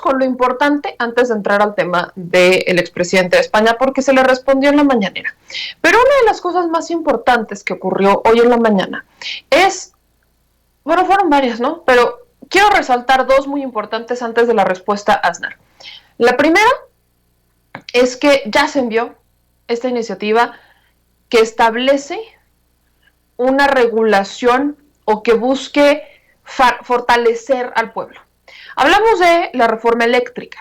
con lo importante antes de entrar al tema del expresidente de España, porque se le respondió en la mañanera. Pero una de las cosas más importantes que ocurrió hoy en la mañana es, bueno, fueron varias, ¿no? Pero quiero resaltar dos muy importantes antes de la respuesta a Aznar. La primera es que ya se envió esta iniciativa que establece una regulación o que busque fortalecer al pueblo. Hablamos de la reforma eléctrica.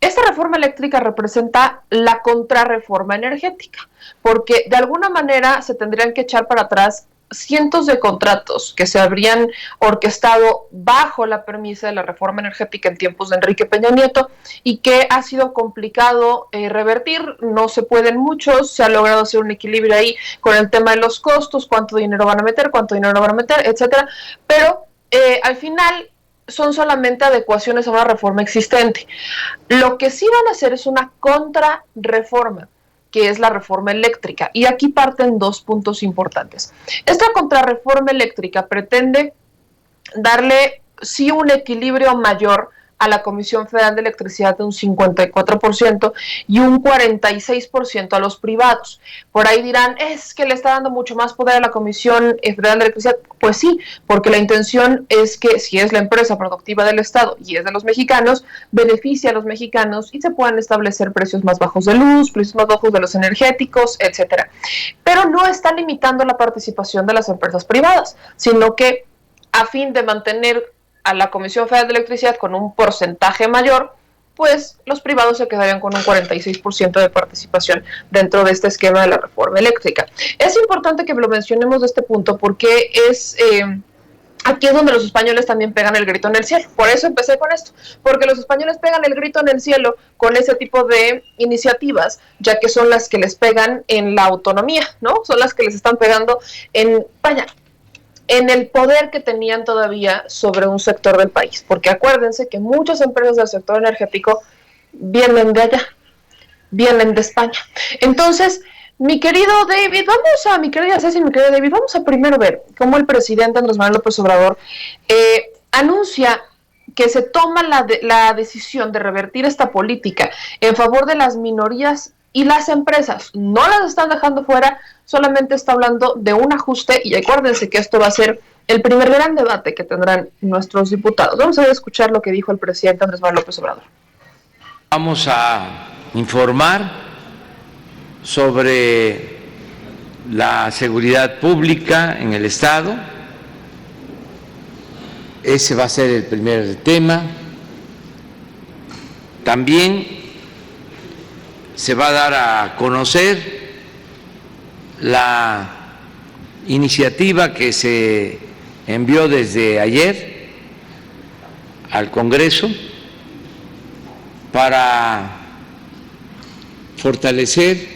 Esta reforma eléctrica representa la contrarreforma energética, porque de alguna manera se tendrían que echar para atrás cientos de contratos que se habrían orquestado bajo la premisa de la reforma energética en tiempos de Enrique Peña Nieto y que ha sido complicado revertir. No se pueden muchos, se ha logrado hacer un equilibrio ahí con el tema de los costos, cuánto dinero van a meter, etcétera, pero al final son solamente adecuaciones a una reforma existente. Lo que sí van a hacer es una contrarreforma, que es la reforma eléctrica. Y aquí parten dos puntos importantes. Esta contrarreforma eléctrica pretende darle sí un equilibrio mayor a la Comisión Federal de Electricidad de un 54% y un 46% a los privados. Por ahí dirán, es que le está dando mucho más poder a la Comisión Federal de Electricidad. Pues sí, porque la intención es que si es la empresa productiva del Estado y es de los mexicanos, beneficie a los mexicanos y se puedan establecer precios más bajos de luz, precios más bajos de los energéticos, etcétera. Pero no está limitando la participación de las empresas privadas, sino que a fin de mantener a la Comisión Federal de Electricidad con un porcentaje mayor, pues los privados se quedarían con un 46% de participación dentro de este esquema de la reforma eléctrica. Es importante que lo mencionemos de este punto porque es aquí es donde los españoles también pegan el grito en el cielo. Por eso empecé con esto, porque los españoles pegan el grito en el cielo con ese tipo de iniciativas, ya que son las que les pegan en la autonomía, ¿no? Son las que les están pegando en, vaya, en el poder que tenían todavía sobre un sector del país, porque acuérdense que muchas empresas del sector energético vienen de allá, vienen de España. Entonces, mi querido David, mi querida Ceci, mi querido David, vamos a primero ver cómo el presidente Andrés Manuel López Obrador anuncia que se toma la decisión de revertir esta política en favor de las minorías y las empresas. No las están dejando fuera, solamente está hablando de un ajuste y acuérdense que esto va a ser el primer gran debate que tendrán nuestros diputados. Vamos a escuchar lo que dijo el presidente Andrés Manuel López Obrador. Vamos a informar sobre la seguridad pública en el Estado. Ese va a ser el primer tema. También se va a dar a conocer la iniciativa que se envió desde ayer al Congreso para fortalecer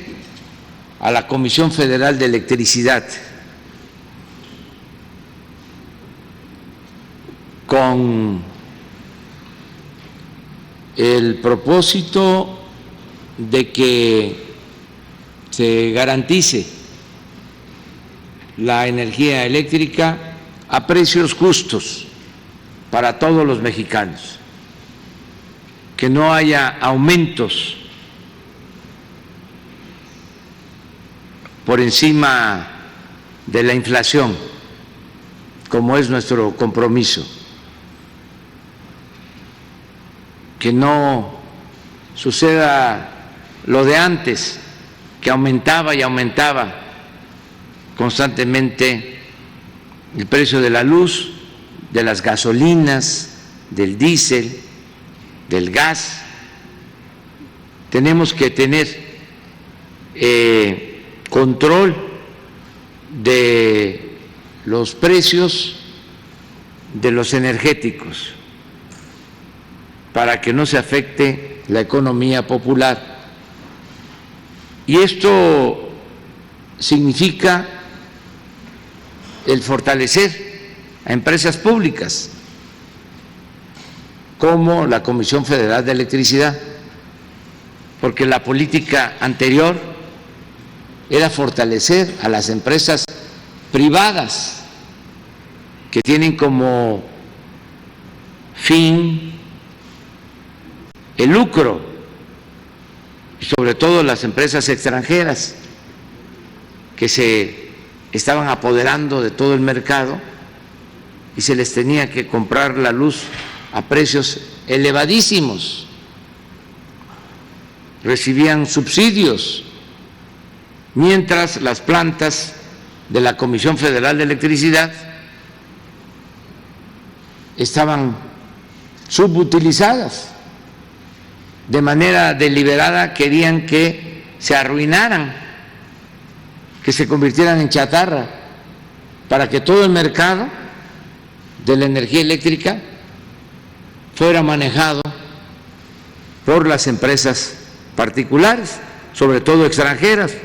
a la Comisión Federal de Electricidad con el propósito de que se garantice la energía eléctrica a precios justos para todos los mexicanos, que no haya aumentos por encima de la inflación, como es nuestro compromiso, que no suceda lo de antes, que aumentaba y aumentaba constantemente el precio de la luz, de las gasolinas, del diésel, del gas. Tenemos que tener control de los precios de los energéticos para que no se afecte la economía popular. Y esto significa el fortalecer a empresas públicas como la Comisión Federal de Electricidad, porque la política anterior era fortalecer a las empresas privadas que tienen como fin el lucro, y sobre todo las empresas extranjeras que se estaban apoderando de todo el mercado y se les tenía que comprar la luz a precios elevadísimos, recibían subsidios, mientras las plantas de la Comisión Federal de Electricidad estaban subutilizadas. De manera deliberada querían que se arruinaran, que se convirtieran en chatarra, para que todo el mercado de la energía eléctrica fuera manejado por las empresas particulares, sobre todo extranjeras.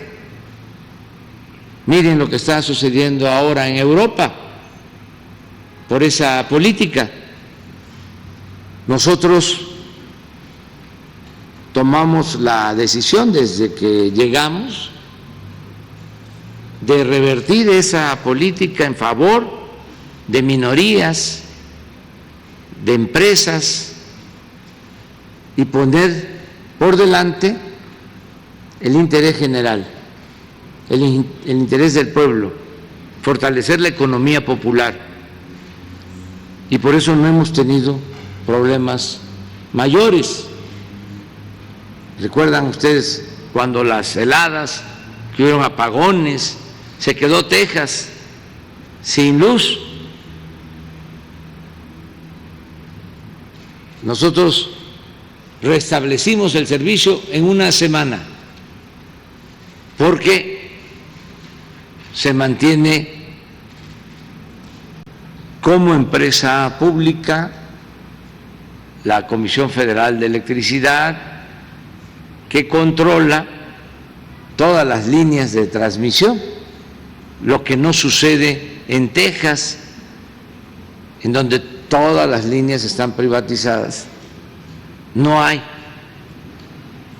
Miren lo que está sucediendo ahora en Europa por esa política. Nosotros tomamos la decisión desde que llegamos de revertir esa política en favor de minorías, de empresas, y poner por delante el interés general, el interés del pueblo, fortalecer la economía popular. Y por eso no hemos tenido problemas mayores. ¿Recuerdan ustedes cuando las heladas, que hubieron apagones, se quedó Texas sin luz? Nosotros restablecimos el servicio en una semana porque se mantiene como empresa pública la Comisión Federal de Electricidad, que controla todas las líneas de transmisión, lo que no sucede en Texas, en donde todas las líneas están privatizadas. No hay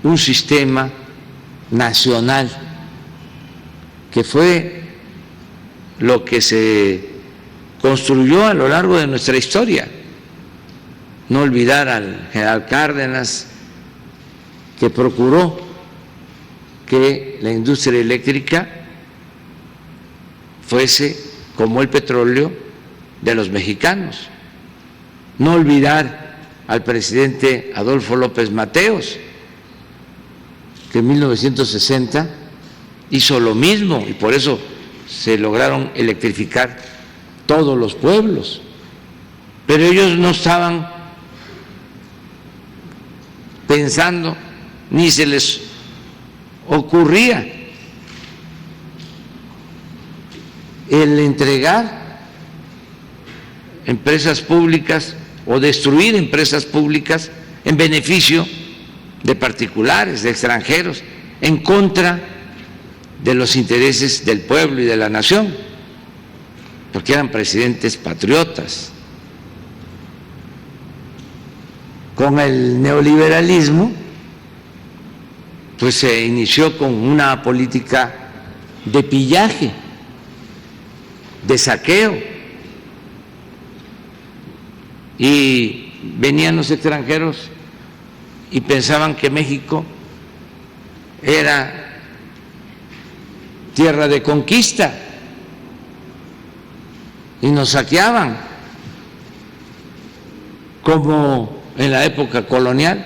un sistema nacional, que fue lo que se construyó a lo largo de nuestra historia. No olvidar al general Cárdenas, que procuró que la industria eléctrica fuese como el petróleo de los mexicanos. No olvidar al presidente Adolfo López Mateos, que en 1960 hizo lo mismo y por eso se lograron electrificar todos los pueblos. Pero ellos no estaban pensando, ni se les ocurría el entregar empresas públicas o destruir empresas públicas en beneficio de particulares, de extranjeros, en contra de los intereses del pueblo y de la nación, porque eran presidentes patriotas. Con el neoliberalismo, pues se inició con una política de pillaje, de saqueo, y venían los extranjeros y pensaban que México era tierra de conquista y nos saqueaban como en la época colonial.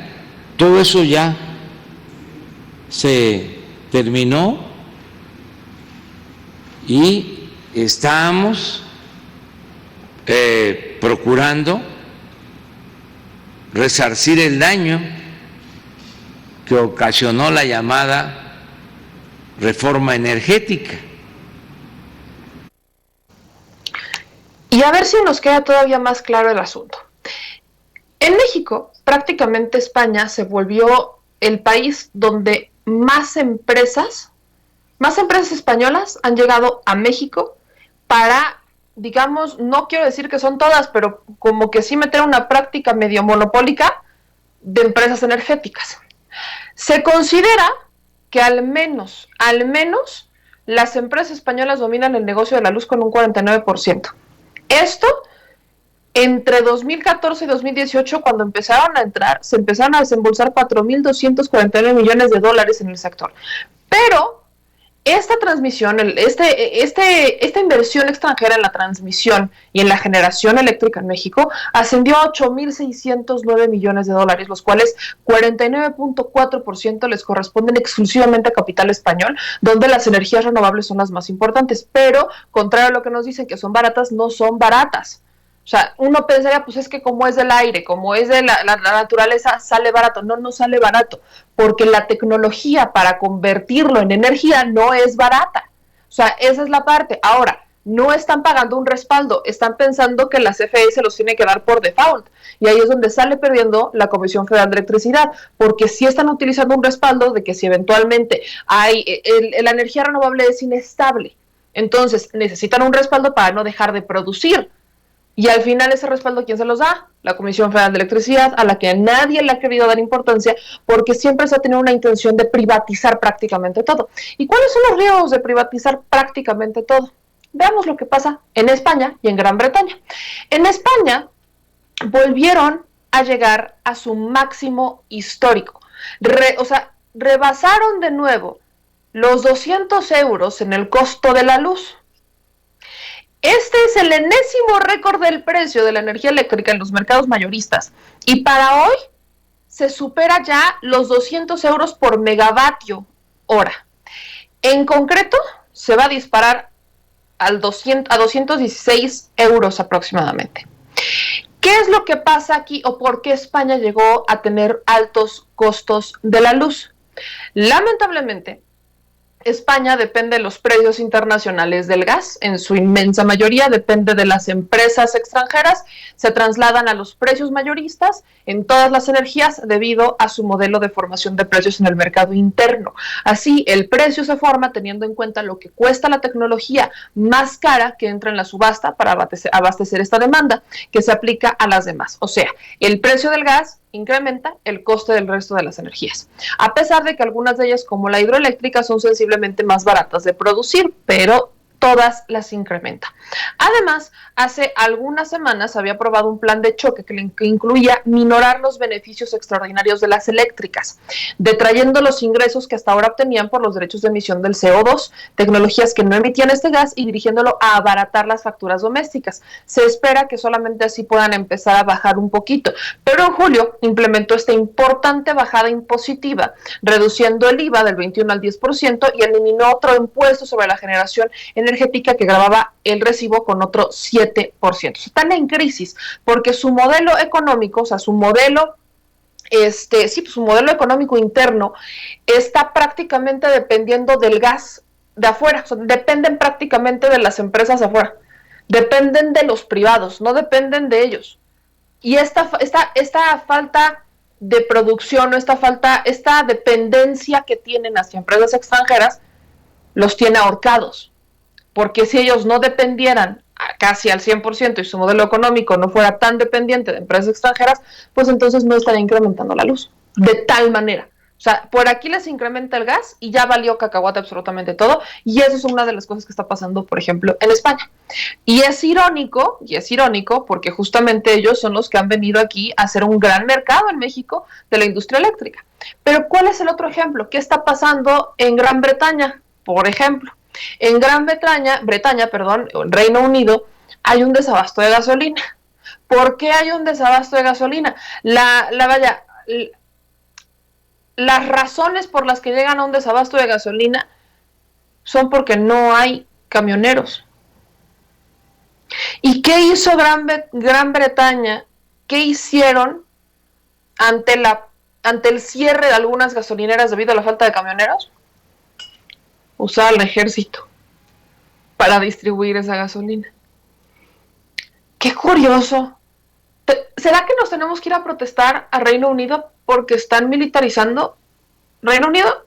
Todo eso ya se terminó y estamos procurando resarcir el daño que ocasionó la llamada reforma energética. Y a ver si nos queda todavía más claro el asunto. En México, prácticamente España se volvió el país donde más empresas españolas han llegado a México para, digamos, no quiero decir que son todas, pero como que sí meter una práctica medio monopólica de empresas energéticas. Se considera que al menos las empresas españolas dominan el negocio de la luz con un 49%. Esto Entre 2014 y 2018, cuando empezaron a entrar, se empezaron a desembolsar 4.249 millones de dólares en el sector. Pero esta transmisión, esta inversión extranjera en la transmisión y en la generación eléctrica en México ascendió a 8.609 millones de dólares, los cuales 49.4% les corresponden exclusivamente a capital español, donde las energías renovables son las más importantes. Pero, contrario a lo que nos dicen que son baratas, no son baratas. O sea, uno pensaría, pues es que como es del aire, como es de la naturaleza, sale barato. No, no sale barato, porque la tecnología para convertirlo en energía no es barata. O sea, esa es la parte. Ahora, no están pagando un respaldo, están pensando que la CFE se los tiene que dar por default. Y ahí es donde sale perdiendo la Comisión Federal de Electricidad, porque sí están utilizando un respaldo de que si eventualmente la energía renovable es inestable, entonces necesitan un respaldo para no dejar de producir. Y al final ese respaldo, ¿quién se los da? La Comisión Federal de Electricidad, a la que nadie le ha querido dar importancia, porque siempre se ha tenido una intención de privatizar prácticamente todo. ¿Y cuáles son los riesgos de privatizar prácticamente todo? Veamos lo que pasa en España y en Gran Bretaña. En España volvieron a llegar a su máximo histórico. Rebasaron de nuevo los 200 euros en el costo de la luz. Este es el enésimo récord del precio de la energía eléctrica en los mercados mayoristas. Y para hoy se supera ya los 200 euros por megavatio hora. En concreto, se va a disparar a 216 euros aproximadamente. ¿Qué es lo que pasa aquí o por qué España llegó a tener altos costos de la luz? Lamentablemente, España depende de los precios internacionales del gas, en su inmensa mayoría depende de las empresas extranjeras, se trasladan a los precios mayoristas en todas las energías debido a su modelo de formación de precios en el mercado interno. Así, el precio se forma teniendo en cuenta lo que cuesta la tecnología más cara que entra en la subasta para abastecer esta demanda, que se aplica a las demás. O sea, el precio del gas incrementa el coste del resto de las energías, a pesar de que algunas de ellas, como la hidroeléctrica, son sensiblemente más baratas de producir, pero todas las incrementa. Además, hace algunas semanas había aprobado un plan de choque que incluía minorar los beneficios extraordinarios de las eléctricas, detrayendo los ingresos que hasta ahora obtenían por los derechos de emisión del CO2, tecnologías que no emitían este gas, y dirigiéndolo a abaratar las facturas domésticas. Se espera que solamente así puedan empezar a bajar un poquito, pero en julio implementó esta importante bajada impositiva, reduciendo el IVA del 21 al 10% y eliminó otro impuesto sobre la generación energética que grababa el recibo con otro 7%. Están en crisis porque su modelo económico, o sea, su modelo económico interno está prácticamente dependiendo del gas de afuera, o sea, dependen prácticamente de las empresas de afuera, dependen de los privados, no dependen de ellos. Y esta falta de producción o esta dependencia que tienen hacia empresas extranjeras los tiene ahorcados. Porque si ellos no dependieran casi al 100% y su modelo económico no fuera tan dependiente de empresas extranjeras, pues entonces no estaría incrementando la luz de tal manera. O sea, por aquí les incrementa el gas y ya valió cacahuate absolutamente todo, y eso es una de las cosas que está pasando, por ejemplo, en España. Y es irónico porque justamente ellos son los que han venido aquí a hacer un gran mercado en México de la industria eléctrica. Pero ¿cuál es el otro ejemplo? ¿Qué está pasando en Gran Bretaña, por ejemplo? En Gran Bretaña, en Reino Unido, hay un desabasto de gasolina. ¿Por qué hay un desabasto de gasolina? Las razones por las que llegan a un desabasto de gasolina son porque no hay camioneros. ¿Y qué hizo Gran Bretaña? ¿Qué hicieron ante el cierre de algunas gasolineras debido a la falta de camioneros? Usar al ejército para distribuir esa gasolina. ¡Qué curioso! ¿Será que nos tenemos que ir a protestar a Reino Unido porque están militarizando Reino Unido?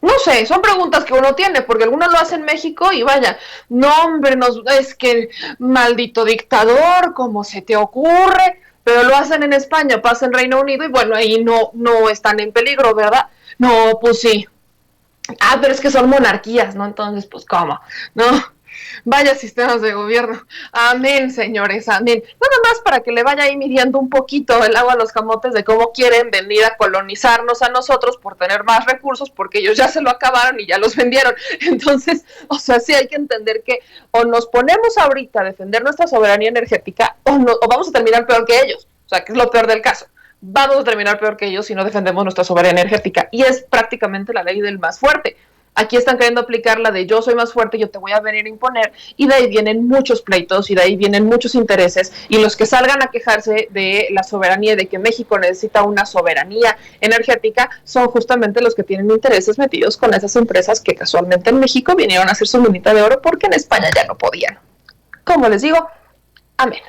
No sé, son preguntas que uno tiene, porque algunos lo hacen en México y vaya, no hombre, es que maldito dictador, ¿cómo se te ocurre? Pero lo hacen en España, pasa en Reino Unido y bueno, ahí no están en peligro, ¿verdad? No, pues sí. Pero es que son monarquías, ¿no? Entonces, pues, ¿cómo? ¿No? Vaya sistemas de gobierno. Amén, señores, amén. Nada más para que le vaya ahí midiendo un poquito el agua a los camotes de cómo quieren venir a colonizarnos a nosotros por tener más recursos, porque ellos ya se lo acabaron y ya los vendieron. Entonces, o sea, sí hay que entender que o nos ponemos ahorita a defender nuestra soberanía energética o vamos a terminar peor que ellos. O sea, que es lo peor del caso. Vamos a terminar peor que ellos si no defendemos nuestra soberanía energética. Y es prácticamente la ley del más fuerte. Aquí están queriendo aplicar la de yo soy más fuerte, yo te voy a venir a imponer, y de ahí vienen muchos pleitos y de ahí vienen muchos intereses, y los que salgan a quejarse de la soberanía y de que México necesita una soberanía energética son justamente los que tienen intereses metidos con esas empresas que casualmente en México vinieron a hacer su minita de oro porque en España ya no podían. Como les digo, amén.